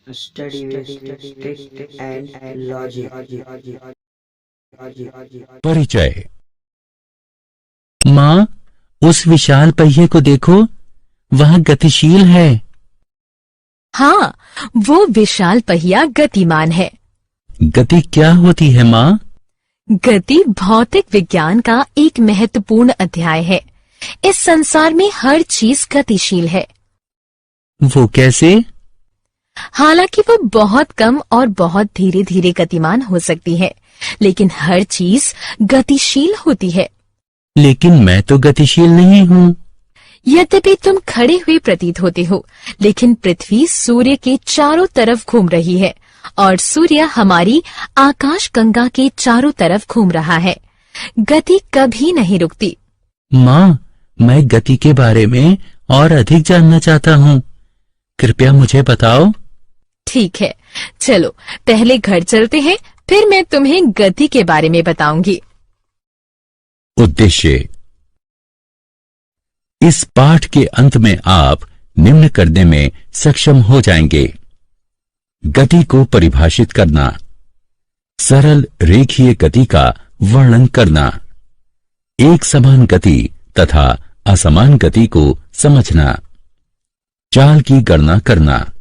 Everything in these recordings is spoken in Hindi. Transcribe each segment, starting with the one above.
Study with strict and logic. परिचय। माँ, उस विशाल पहिए को देखो, वह गतिशील है। हाँ, वो विशाल पहिया गतिमान है। गति क्या होती है माँ? गति भौतिक विज्ञान का एक महत्वपूर्ण अध्याय है। इस संसार में हर चीज गतिशील है। वो कैसे? हालांकि वो बहुत कम और बहुत धीरे धीरे गतिमान हो सकती है, लेकिन हर चीज गतिशील होती है। लेकिन मैं तो गतिशील नहीं हूँ। यद्यपि तुम खड़े हुए प्रतीत होते हो, लेकिन पृथ्वी सूर्य के चारों तरफ घूम रही है और सूर्य हमारी आकाश गंगा के चारों तरफ घूम रहा है। गति कभी नहीं रुकती। माँ, मैं गति के बारे में और अधिक जानना चाहता हूँ। कृपया मुझे बताओ। ठीक है, चलो पहले घर चलते हैं, फिर मैं तुम्हें गति के बारे में बताऊंगी। उद्देश्य। इस पाठ के अंत में आप निम्न करने में सक्षम हो जाएंगे। गति को परिभाषित करना, सरल रेखीय गति का वर्णन करना, एक समान गति तथा असमान गति को समझना, चाल की गणना करना,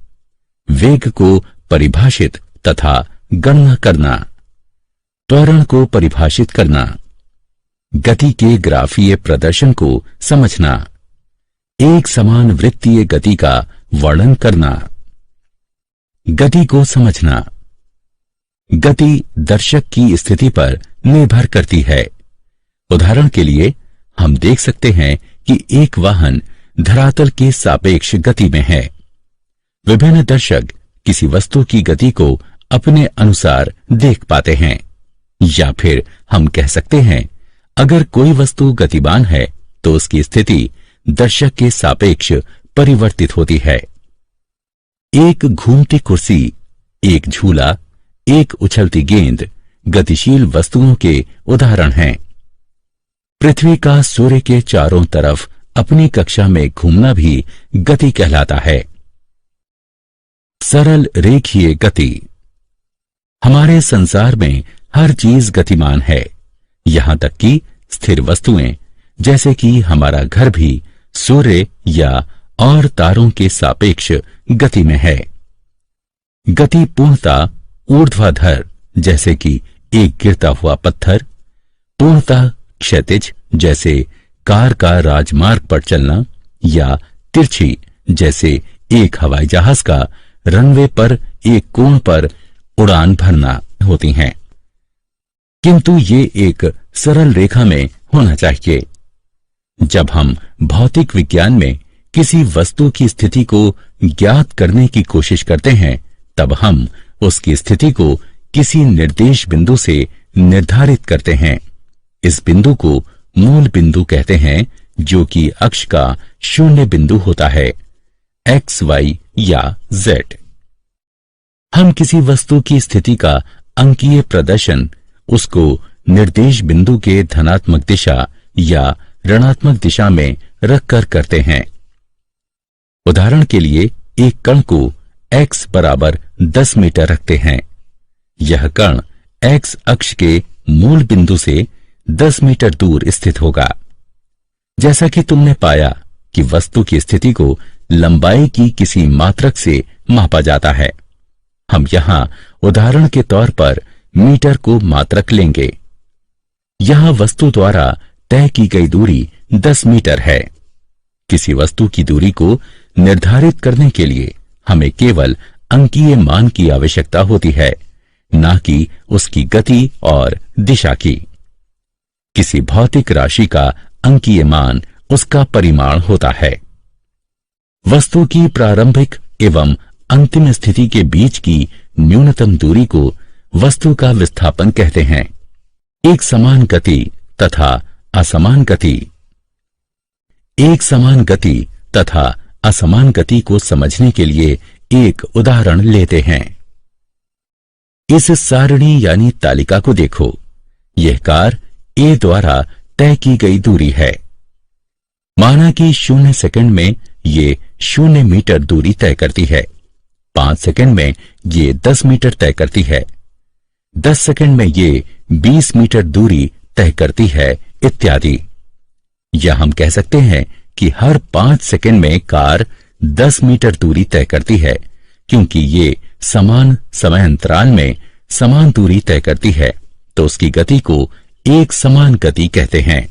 वेग को परिभाषित तथा गणना करना, त्वरण को परिभाषित करना, गति के ग्राफीय प्रदर्शन को समझना, एक समान वृत्तीय गति का वर्णन करना। गति को समझना। गति दर्शक की स्थिति पर निर्भर करती है। उदाहरण के लिए हम देख सकते हैं कि एक वाहन धरातल के सापेक्ष गति में है। विभिन्न दर्शक किसी वस्तु की गति को अपने अनुसार देख पाते हैं। या फिर हम कह सकते हैं, अगर कोई वस्तु गतिमान है तो उसकी स्थिति दर्शक के सापेक्ष परिवर्तित होती है। एक घूमती कुर्सी, एक झूला, एक उछलती गेंद गतिशील वस्तुओं के उदाहरण हैं। पृथ्वी का सूर्य के चारों तरफ अपनी कक्षा में घूमना भी गति कहलाता है। सरल रेखीय गति। हमारे संसार में हर चीज गतिमान है, यहां तक कि स्थिर वस्तुएं, जैसे कि हमारा घर भी सूर्य या और तारों के सापेक्ष गति में है। गति पूर्णतः ऊर्ध्वाधर, जैसे कि एक गिरता हुआ पत्थर, पूर्णतः क्षैतिज, जैसे कार का राजमार्ग पर चलना, या तिरछी, जैसे एक हवाई जहाज का रनवे पर एक कोण पर उड़ान भरना होती हैं। किंतु ये एक सरल रेखा में होना चाहिए। जब हम भौतिक विज्ञान में किसी वस्तु की स्थिति को ज्ञात करने की कोशिश करते हैं, तब हम उसकी स्थिति को किसी निर्देश बिंदु से निर्धारित करते हैं। इस बिंदु को मूल बिंदु कहते हैं, जो कि अक्ष का शून्य बिंदु होता है, एक्स, वाई या जेड। हम किसी वस्तु की स्थिति का अंकीय प्रदर्शन उसको निर्देश बिंदु के धनात्मक दिशा या ऋणात्मक दिशा में रखकर करते हैं। उदाहरण के लिए एक कण को x बराबर 10 मीटर रखते हैं। यह कण x अक्ष के मूल बिंदु से 10 मीटर दूर स्थित होगा। जैसा कि तुमने पाया कि वस्तु की स्थिति को लंबाई की किसी मात्रक से मापा जाता है। हम यहां उदाहरण के तौर पर मीटर को मात्रक लेंगे। यहां वस्तु द्वारा तय की गई दूरी 10 मीटर है। किसी वस्तु की दूरी को निर्धारित करने के लिए हमें केवल अंकीय मान की आवश्यकता होती है, न कि उसकी गति और दिशा की। किसी भौतिक राशि का अंकीय मान उसका परिमाण होता है। वस्तु की प्रारंभिक एवं अंतिम स्थिति के बीच की न्यूनतम दूरी को वस्तु का विस्थापन कहते हैं। एक समान गति तथा असमान गति। एक समान गति तथा असमान गति को समझने के लिए एक उदाहरण लेते हैं। इस सारणी यानी तालिका को देखो। यह कार ए द्वारा तय की गई दूरी है। माना कि 0 सेकंड में ये 0 मीटर दूरी तय करती है। 5 सेकंड में ये 10 मीटर तय करती है, 10 सेकंड में ये 20 मीटर दूरी तय करती है, इत्यादि। या हम कह सकते हैं कि हर 5 सेकंड में कार 10 मीटर दूरी तय करती है, क्योंकि ये समान समय अंतराल में समान दूरी तय करती है, तो उसकी गति को एक समान गति कहते हैं।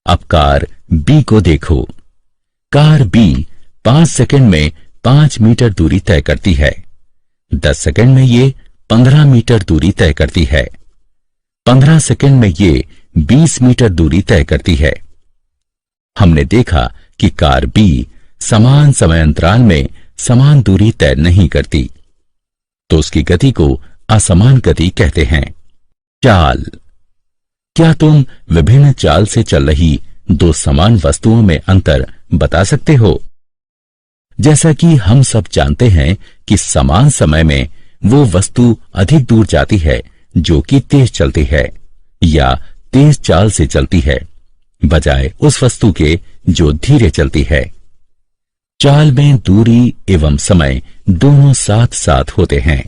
अब कार बी को देखो। कार बी 5 सेकंड में 5 मीटर दूरी तय करती है, 10 सेकंड में ये 15 मीटर दूरी तय करती है, 15 सेकंड में ये 20 मीटर दूरी तय करती है। हमने देखा कि कार बी समान समय अंतराल में समान दूरी तय नहीं करती, तो उसकी गति को असमान गति कहते हैं। चाल। क्या तुम विभिन्न चाल से चल रही दो समान वस्तुओं में अंतर बता सकते हो? जैसा कि हम सब जानते हैं कि समान समय में वो वस्तु अधिक दूर जाती है जो कि तेज चलती है या तेज चाल से चलती है, बजाय उस वस्तु के जो धीरे चलती है। चाल में दूरी एवं समय दोनों साथ साथ होते हैं।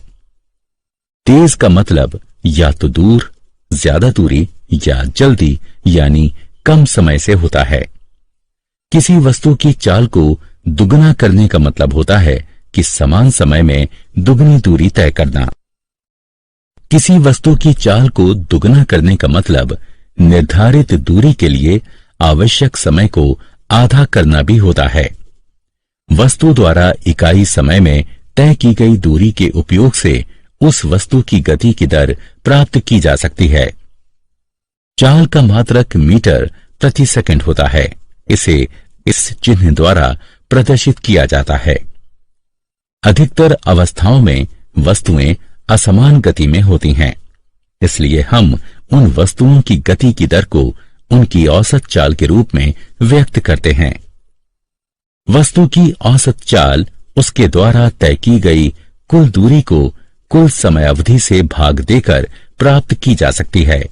तेज का मतलब या तो दूर, ज्यादा दूरी, या जल्दी यानी कम समय से होता है। किसी वस्तु की चाल को दुगना करने का मतलब होता है कि समान समय में दुगनी दूरी तय करना। किसी वस्तु की चाल को दुगना करने का मतलब निर्धारित दूरी के लिए आवश्यक समय को आधा करना भी होता है। वस्तु द्वारा इकाई समय में तय की गई दूरी के उपयोग से उस वस्तु की गति की दर प्राप्त की जा सकती है। चाल का मात्रक मीटर प्रति सेकंड होता है। इसे इस चिन्ह द्वारा प्रदर्शित किया जाता है। अधिकतर अवस्थाओं में वस्तुएं असमान गति में होती हैं, इसलिए हम उन वस्तुओं की गति की दर को उनकी औसत चाल के रूप में व्यक्त करते हैं। वस्तु की औसत चाल उसके द्वारा तय की गई कुल दूरी को कुल समय अवधि से भाग देकर प्राप्त की जा सकती है।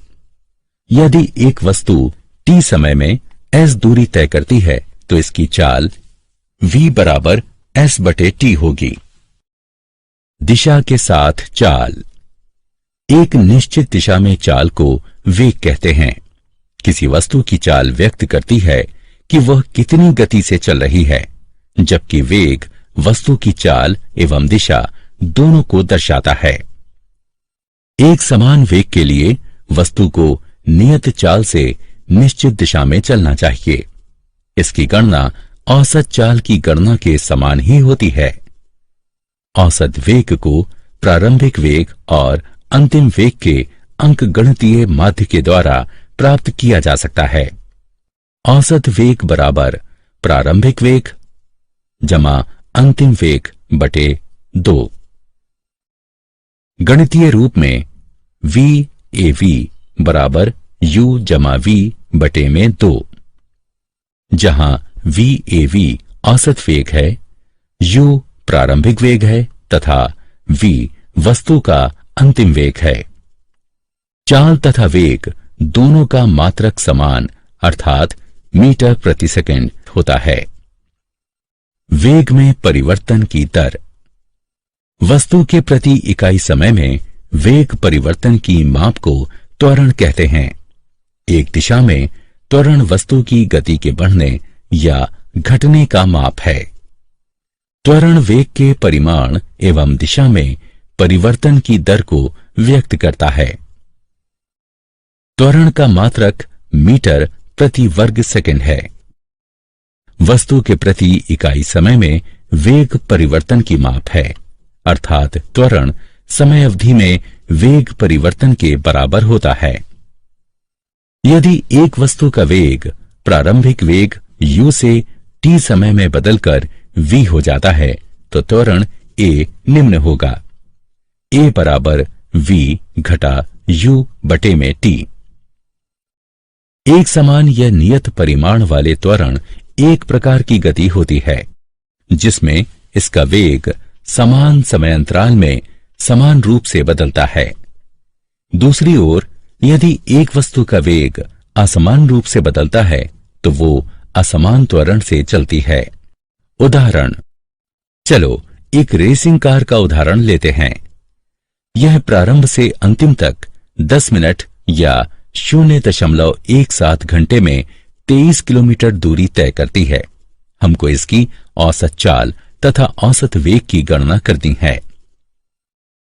यदि एक वस्तु t समय में s दूरी तय करती है तो इसकी चाल v बराबर s/t होगी। दिशा के साथ चाल। एक निश्चित दिशा में चाल को वेग कहते हैं। किसी वस्तु की चाल व्यक्त करती है कि वह कितनी गति से चल रही है, जबकि वेग वस्तु की चाल एवं दिशा दोनों को दर्शाता है। एक समान वेग के लिए वस्तु को नियत चाल से निश्चित दिशा में चलना चाहिए। इसकी गणना औसत चाल की गणना के समान ही होती है। औसत वेग को प्रारंभिक वेग और अंतिम वेग के अंकगणितीय माध्य के द्वारा प्राप्त किया जा सकता है। औसत वेग बराबर प्रारंभिक वेग जमा अंतिम वेग बटे 2। गणितीय रूप में VAV बराबर U जमा V बटे में 2, जहां VAV औसत वेग है, U प्रारंभिक वेग है तथा V वस्तु का अंतिम वेग है। चाल तथा वेग दोनों का मात्रक समान अर्थात मीटर प्रति सेकंड होता है। वेग में परिवर्तन की दर। वस्तु के प्रति इकाई समय में वेग परिवर्तन की माप को त्वरण कहते हैं। एक दिशा में त्वरण वस्तु की गति के बढ़ने या घटने का माप है। त्वरण वेग के परिमाण एवं दिशा में परिवर्तन की दर को व्यक्त करता है। त्वरण का मात्रक मीटर प्रति वर्ग सेकंड है। वस्तु के प्रति इकाई समय में वेग परिवर्तन की माप है, अर्थात त्वरण समय अवधि में वेग परिवर्तन के बराबर होता है। यदि एक वस्तु का वेग प्रारंभिक वेग u से t समय में बदलकर v हो जाता है तो त्वरण a निम्न होगा, a बराबर v घटा u बटे में t। एक समान या नियत परिमाण वाले त्वरण एक प्रकार की गति होती है जिसमें इसका वेग समान समय अंतराल में समान रूप से बदलता है। दूसरी ओर यदि एक वस्तु का वेग असमान रूप से बदलता है तो वो असमान त्वरण से चलती है। उदाहरण, चलो एक रेसिंग कार का उदाहरण लेते हैं। यह प्रारंभ से अंतिम तक 10 मिनट या 0.17 घंटे में 23 किलोमीटर दूरी तय करती है। हमको इसकी औसत चाल तथा औसत वेग की गणना करनी है।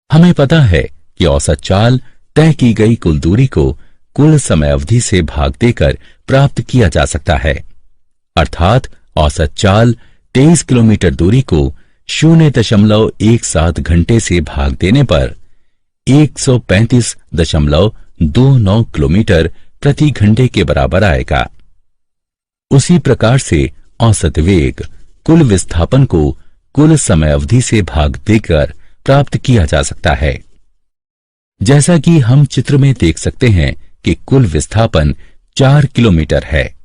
हमें पता है कि औसत चाल तय की गई कुल दूरी को कुल समय अवधि से भाग देकर प्राप्त किया जा सकता है। अर्थात औसत चाल 23 किलोमीटर दूरी को 0.17 घंटे से भाग देने पर 135.29 किलोमीटर प्रति घंटे के बराबर आएगा। उसी प्रकार से औसत वेग कुल विस्थापन को कुल समय अवधि से भाग देकर प्राप्त किया जा सकता है। जैसा कि हम चित्र में देख सकते हैं कि कुल विस्थापन 4 किलोमीटर है।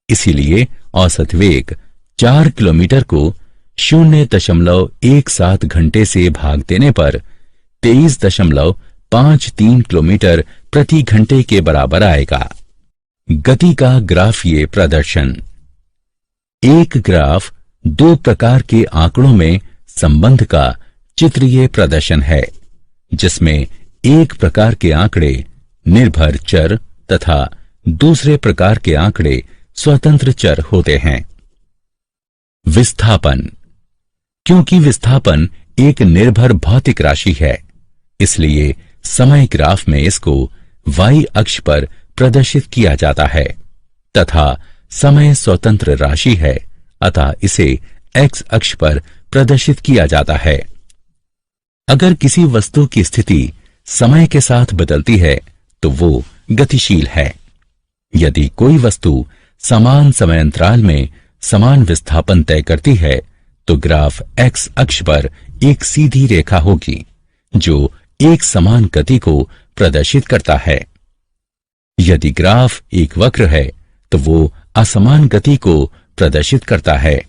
इसीलिए औसत वेग 4 किलोमीटर को 0.17 घंटे से भाग देने पर 23.53 किलोमीटर प्रति घंटे के बराबर आएगा। गति का ग्राफीय प्रदर्शन। एक ग्राफ दो प्रकार के आंकड़ों में संबंध का चित्रीय प्रदर्शन है, जिसमें एक प्रकार के आंकड़े निर्भर चर तथा दूसरे प्रकार के आंकड़े स्वतंत्र चर होते हैं। विस्थापन। क्योंकि विस्थापन एक निर्भर भौतिक राशि है, इसलिए समय ग्राफ में इसको y अक्ष पर प्रदर्शित किया जाता है तथा समय स्वतंत्र राशि है, अतः इसे x अक्ष पर प्रदर्शित किया जाता है। अगर किसी वस्तु की स्थिति समय के साथ बदलती है तो वो गतिशील है। यदि कोई वस्तु समान समय अंतराल में समान विस्थापन तय करती है तो ग्राफ x अक्ष पर एक सीधी रेखा होगी जो एक समान गति को प्रदर्शित करता है। यदि ग्राफ एक वक्र है तो वो असमान गति को प्रदर्शित करता है।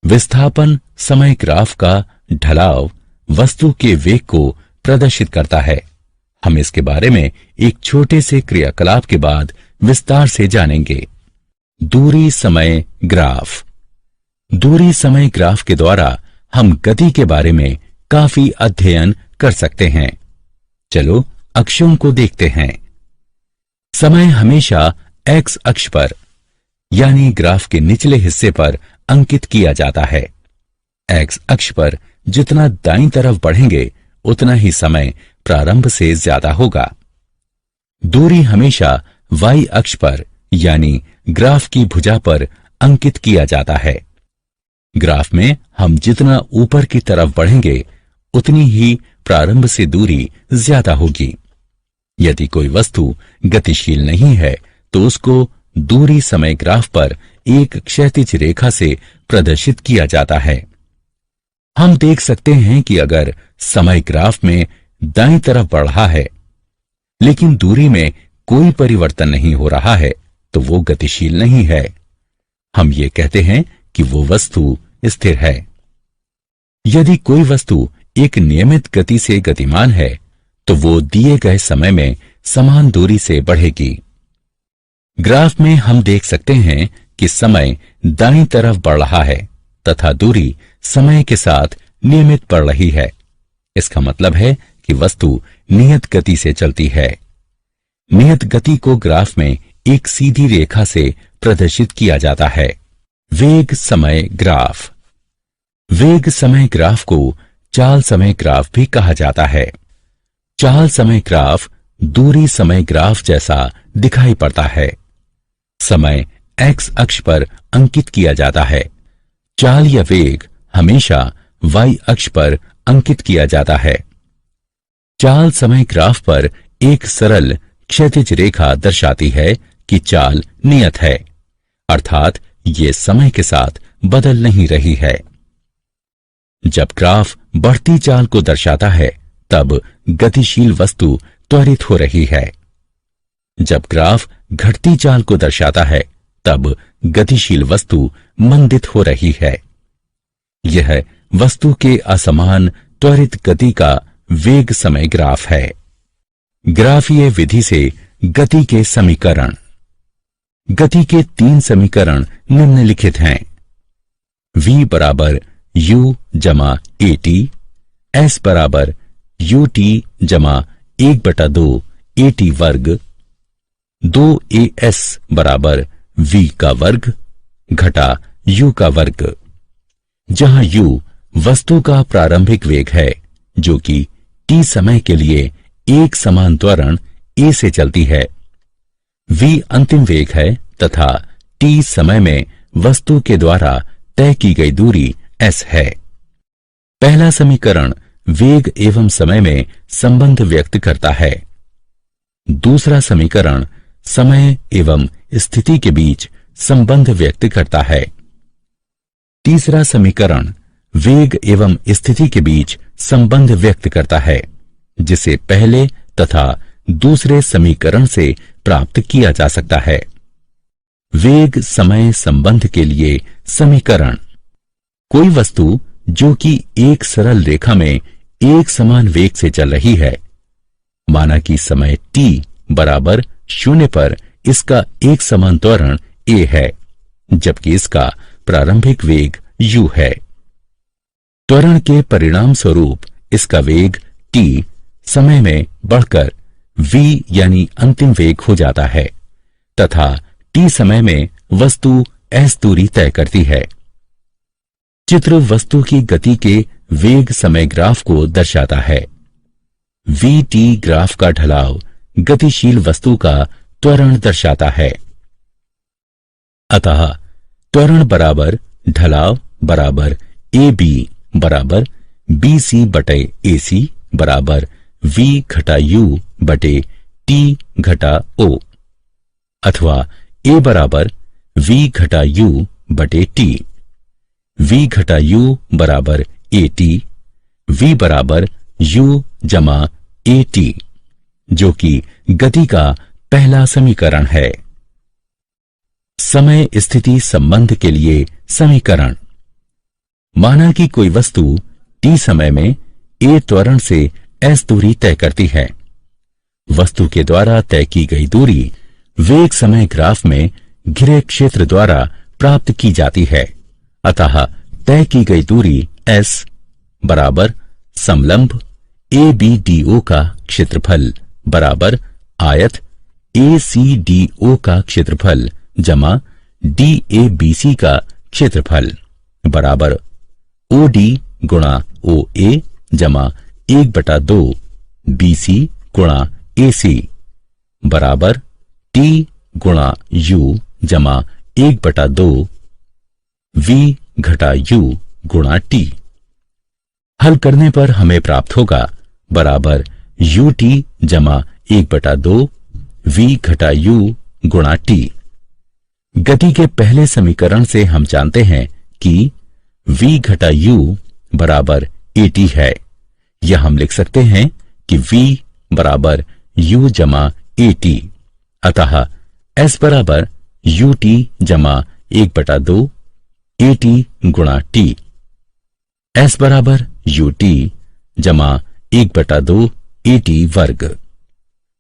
विस्थापन समय ग्राफ का ढलाव वस्तु के वेग को प्रदर्शित करता है। हम इसके बारे में एक छोटे से क्रियाकलाप के बाद विस्तार से जानेंगे। दूरी समय ग्राफ। दूरी समय ग्राफ के द्वारा हम गति के बारे में काफी अध्ययन कर सकते हैं। चलो अक्षों को देखते हैं। समय हमेशा x अक्ष पर यानी ग्राफ के निचले हिस्से पर अंकित किया जाता है। x अक्ष पर जितना दाईं तरफ बढ़ेंगे उतना ही समय प्रारंभ से ज्यादा होगा। दूरी हमेशा y अक्ष पर यानी ग्राफ की भुजा पर अंकित किया जाता है। ग्राफ में हम जितना ऊपर की तरफ बढ़ेंगे उतनी ही प्रारंभ से दूरी ज्यादा होगी। यदि कोई वस्तु गतिशील नहीं है तो उसको दूरी समय ग्राफ पर एक क्षैतिज रेखा से प्रदर्शित किया जाता है। हम देख सकते हैं कि अगर समय ग्राफ में दाईं तरफ बढ़ रहा है लेकिन दूरी में कोई परिवर्तन नहीं हो रहा है तो वो गतिशील नहीं है। हम ये कहते हैं कि वो वस्तु स्थिर है। यदि कोई वस्तु एक नियमित गति से गतिमान है तो वो दिए गए समय में समान दूरी से बढ़ेगी। ग्राफ में हम देख सकते हैं कि समय दाईं तरफ बढ़ रहा है तथा दूरी समय के साथ नियमित बढ़ रही है। इसका मतलब है कि वस्तु नियत गति से चलती है। नियत गति को ग्राफ में एक सीधी रेखा से प्रदर्शित किया जाता है। वेग समय ग्राफ। वेग समय ग्राफ को चाल समय ग्राफ भी कहा जाता है। चाल समय ग्राफ दूरी समय ग्राफ जैसा दिखाई पड़ता है। समय x अक्ष पर अंकित किया जाता है। चाल या वेग हमेशा y अक्ष पर अंकित किया जाता है। चाल समय ग्राफ पर एक सरल क्षैतिज रेखा दर्शाती है कि चाल नियत है, अर्थात ये समय के साथ बदल नहीं रही है। जब ग्राफ बढ़ती चाल को दर्शाता है तब गतिशील वस्तु त्वरित हो रही है। जब ग्राफ घटती चाल को दर्शाता है तब गतिशील वस्तु मंदित हो रही है। यह वस्तु के असमान त्वरित गति का वेग समय ग्राफ है। ग्राफीय विधि से गति के समीकरण। गति के 3 समीकरण निम्नलिखित हैं। v बराबर u जमा at, s बराबर ut जमा 1/2 at वर्ग, 2as बराबर v का वर्ग घटा u का वर्ग, जहां u वस्तु का प्रारंभिक वेग है जो कि t समय के लिए एक समान त्वरण a से चलती है, v अंतिम वेग है तथा t समय में वस्तु के द्वारा तय की गई दूरी s है। पहला समीकरण वेग एवं समय में संबंध व्यक्त करता है। दूसरा समीकरण समय एवं स्थिति के बीच संबंध व्यक्त करता है। तीसरा समीकरण वेग एवं स्थिति के बीच संबंध व्यक्त करता है, जिसे पहले तथा दूसरे समीकरण से प्राप्त किया जा सकता है। वेग समय संबंध के लिए समीकरण। कोई वस्तु जो कि एक सरल रेखा में एक समान वेग से चल रही है, माना कि समय t बराबर 0 पर इसका एक समान त्वरण a है, जबकि इसका प्रारंभिक वेग u है। त्वरण के परिणाम स्वरूप इसका वेग t समय में बढ़कर v यानी अंतिम वेग हो जाता है तथा t समय में वस्तु s दूरी तय करती है। चित्र वस्तु की गति के वेग समय ग्राफ को दर्शाता है। vt ग्राफ का ढलाव गतिशील वस्तु का त्वरण दर्शाता है। अतः त्वरण बराबर ढलाव बराबर ab बराबर bc बटे ac बराबर v घटा u बटे t घटा o, अथवा a बराबर v घटा u बटे t, v घटा u बराबर at, v बराबर u जमा at, जो कि गति का पहला समीकरण है। समय स्थिति संबंध के लिए समीकरण। माना कि कोई वस्तु t समय में a त्वरण से s दूरी तय करती है। वस्तु के द्वारा तय की गई दूरी वेग समय ग्राफ में घिरे क्षेत्र द्वारा प्राप्त की जाती है। अतः तय की गई दूरी s बराबर समलंब ABDO का क्षेत्रफल बराबर आयत ACDO का क्षेत्रफल जमा DABC का क्षेत्रफल बराबर OD गुणा OA जमा 1/2 BC गुणा AC बराबर T गुणा U जमा 1/2 V घटा U गुणा T। हल करने पर हमें प्राप्त होगा बराबर UT जमा 1/2 V घटा U गुणा T। गति के पहले समीकरण से हम जानते हैं कि V घटा U बराबर AT है, या हम लिख सकते हैं कि V बराबर U जमा AT। अतः S बराबर UT जमा 1/2 AT गुणा T। S बराबर UT जमा 1/2 AT वर्ग।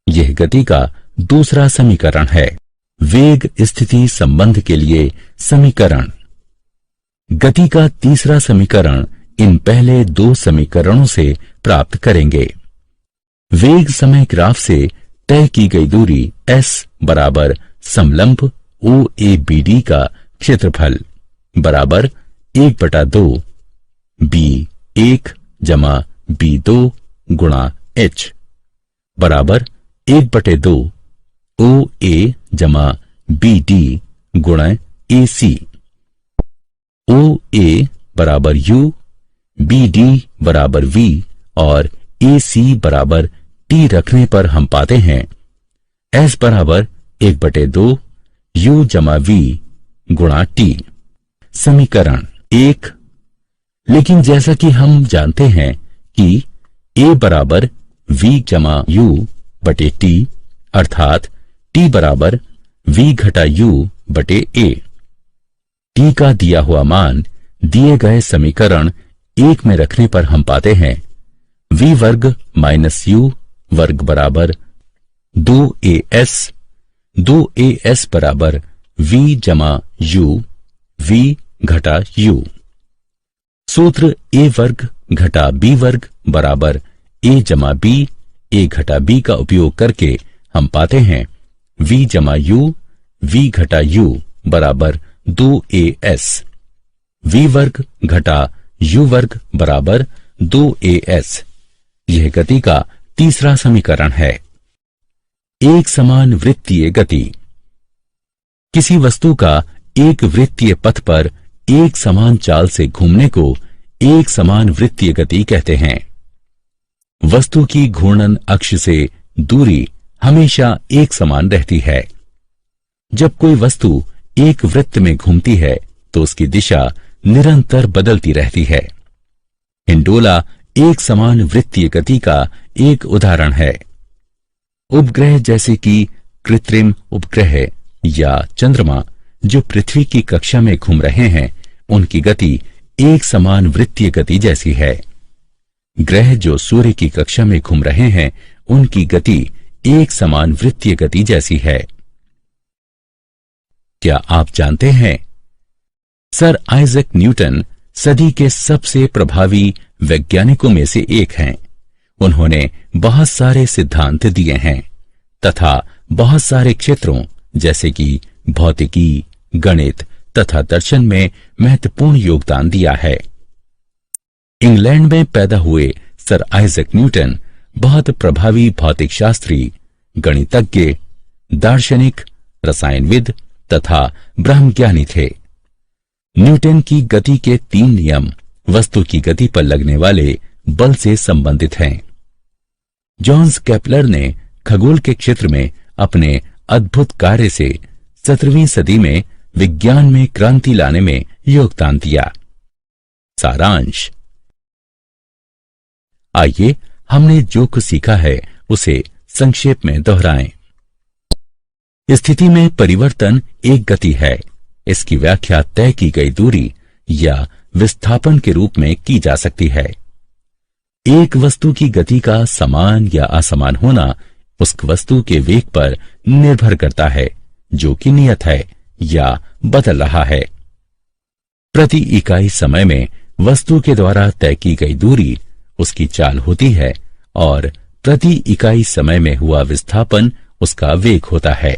यह गति का दूसरा समीकरण है। वेग स्थिति संबंध के लिए समीकरण। गति का तीसरा समीकरण इन पहले दो समीकरणों से प्राप्त करेंगे। वेग समय ग्राफ से तय की गई दूरी s बराबर समलंब OABD का क्षेत्रफल बराबर 1/2 B1 जमा B2 गुणा h बराबर 1/2 OA जमा BD गुणा AC। OA बराबर U, BD बराबर V और AC बराबर T रखने पर हम पाते हैं S बराबर 1/2 U जमा V गुणा T। समीकरण 1। लेकिन जैसा कि हम जानते हैं कि A बराबर V जमा U बटे T, अर्थात T बराबर V घटा U बटे A। T का दिया हुआ मान दिए गए समीकरण 1 में रखने पर हम पाते हैं V वर्ग माइनस U वर्ग बराबर 2AS, 2AS बराबर V जमा U, V घटा U। सूत्र a वर्ग घटा b वर्ग बराबर a जमा b, a घटा b का उपयोग करके हम पाते हैं v जमा u, v घटा u बराबर 2as, v वर्ग घटा u वर्ग बराबर 2as। यह गति का तीसरा समीकरण है। एक समान वृत्तीय गति। किसी वस्तु का एक वृत्तीय पथ पर एक समान चाल से घूमने को एक समान वृत्तीय गति कहते हैं। वस्तु की घूर्णन अक्ष से दूरी हमेशा एक समान रहती है। जब कोई वस्तु एक वृत्त में घूमती है तो उसकी दिशा निरंतर बदलती रहती है। हिंडोला एक समान वृत्तीय गति का एक उदाहरण है। उपग्रह जैसे कि कृत्रिम उपग्रह या चंद्रमा जो पृथ्वी की कक्षा में घूम रहे हैं, उनकी गति एक समान वृत्तीय गति जैसी है। ग्रह जो सूर्य की कक्षा में घूम रहे हैं, उनकी गति एक समान वृत्तीय गति जैसी है। क्या आप जानते हैं सर आइजैक न्यूटन सदी के सबसे प्रभावी वैज्ञानिकों में से एक हैं। उन्होंने बहुत सारे सिद्धांत दिए हैं तथा बहुत सारे क्षेत्रों जैसे कि भौतिकी, गणित तथा दर्शन में महत्वपूर्ण योगदान दिया है। इंग्लैंड में पैदा हुए सर आइजैक न्यूटन बहुत प्रभावी भौतिक शास्त्री, गणितज्ञ, दार्शनिक, रसायनविद तथा ब्रह्मज्ञानी थे। न्यूटन की गति के 3 नियम वस्तु की गति पर लगने वाले बल से संबंधित हैं। जॉन्स केपलर ने खगोल के क्षेत्र में अपने अद्भुत कार्य से 17वीं सदी में विज्ञान में क्रांति लाने में योगदान दिया। सारांश। आइए हमने जो कुछ सीखा है उसे संक्षेप में दोहराएं। स्थिति में परिवर्तन एक गति है। इसकी व्याख्या तय की गई दूरी या विस्थापन के रूप में की जा सकती है। एक वस्तु की गति का समान या असमान होना उस वस्तु के वेग पर निर्भर करता है जो कि नियत है या बदल रहा है। प्रति इकाई समय में वस्तु के द्वारा तय की गई दूरी उसकी चाल होती है और प्रति इकाई समय में हुआ विस्थापन उसका वेग होता है।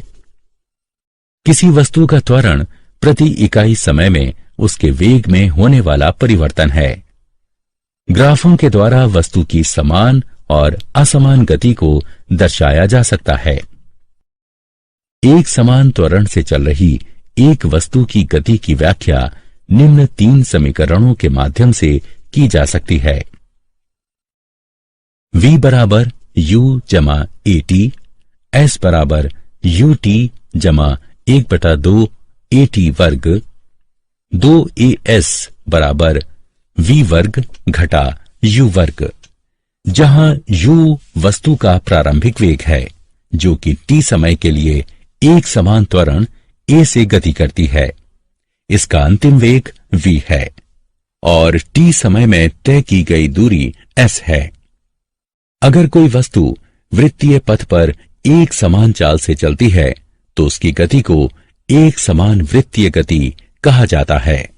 किसी वस्तु का त्वरण प्रति इकाई समय में उसके वेग में होने वाला परिवर्तन है। ग्राफों के द्वारा वस्तु की समान और असमान गति को दर्शाया जा सकता है। एक समान त्वरण से चल रही एक वस्तु की गति की व्याख्या निम्न 3 समीकरणों के माध्यम से की जा सकती है। v बराबर u जमा at, s बराबर ut जमा 1/2 at वर्ग, 2as बराबर v वर्ग घटा u वर्ग, जहां u वस्तु का प्रारंभिक वेग है जो कि t समय के लिए एक समान त्वरण a से गति करती है। इसका अंतिम वेग v है और t समय में तय की गई दूरी s है। अगर कोई वस्तु वृत्तीय पथ पर एक समान चाल से चलती है तो उसकी गति को एक समान वृत्तीय गति कहा जाता है।